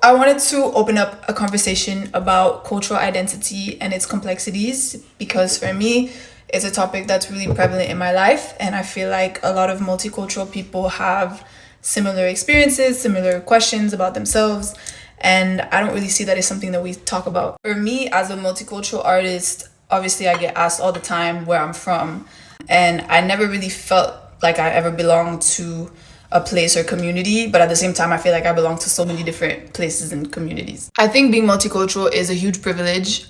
I wanted to open up a conversation about cultural identity and its complexities because for me, it's a topic that's really prevalent in my life. And I feel like a lot of multicultural people have similar experiences, similar questions about themselves. And I don't really see that as something that we talk about. For me, as a multicultural artist, obviously I get asked all the time where I'm from. And I never really felt like I ever belonged to a place or community, but at the same time I feel like I belong to so many different places and communities. I think being multicultural is a huge privilege.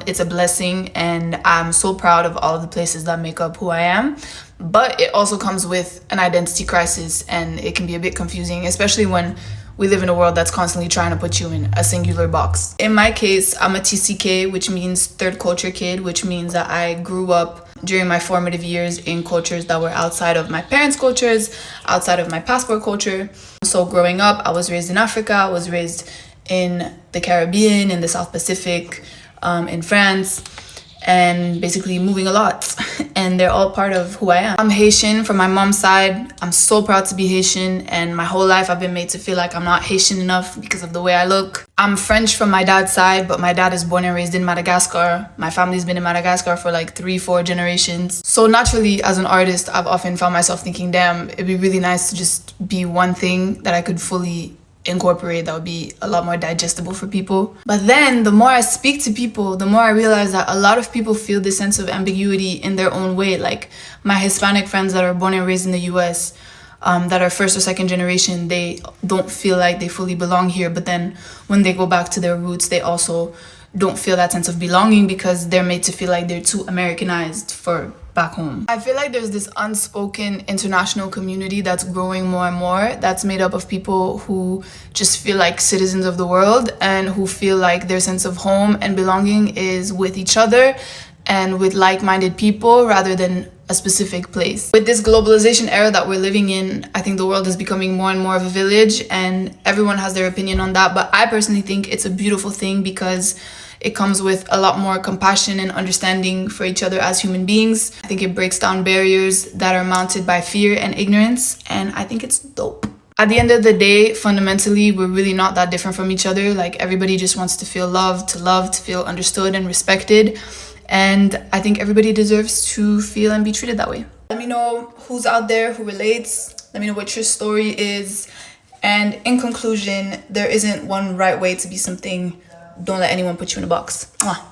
It's a blessing, and I'm so proud of all of the places that make up who I am. But it also comes with an identity crisis, and it can be a bit confusing, especially when we live in a world that's constantly trying to put you in a singular box. In my case, I'm a TCK, which means third culture kid, which means that I grew up during my formative years in cultures that were outside of my parents' cultures, outside of my passport culture. So growing up, I was raised in Africa, I was raised in the Caribbean, in the South Pacific, in France, and basically moving a lot. And they're all part of who I am. I'm Haitian from my mom's side. I'm so proud to be Haitian, and my whole life I've been made to feel like I'm not Haitian enough because of the way I look. I'm French from my dad's side, but my dad is born and raised in Madagascar. My family's been in Madagascar for like 3-4 generations. So naturally, as an artist, I've often found myself thinking, damn, it'd be really nice to just be one thing that I could fully incorporate, that would be a lot more digestible for people. But then the more I speak to people, the more I realize that a lot of people feel this sense of ambiguity in their own way. Like my Hispanic friends that are born and raised in the US, that are first or second generation, they don't feel like they fully belong here. But then when they go back to their roots, they also don't feel that sense of belonging because they're made to feel like they're too Americanized for back home. I feel like there's this unspoken international community that's growing more and more, that's made up of people who just feel like citizens of the world and who feel like their sense of home and belonging is with each other and with like-minded people rather than a specific place. With this globalization era that we're living in, I think the world is becoming more and more of a village, and everyone has their opinion on that. But I personally think it's a beautiful thing because it comes with a lot more compassion and understanding for each other as human beings. I think it breaks down barriers that are mounted by fear and ignorance, and I think it's dope. At the end of the day, fundamentally, we're really not that different from each other. Like, everybody just wants to feel loved, to feel understood and respected. And I think everybody deserves to feel and be treated that way. Let me know who's out there who relates. Let me know what your story is. And in conclusion, there isn't one right way to be something. Don't let anyone put you in a box. Mwah.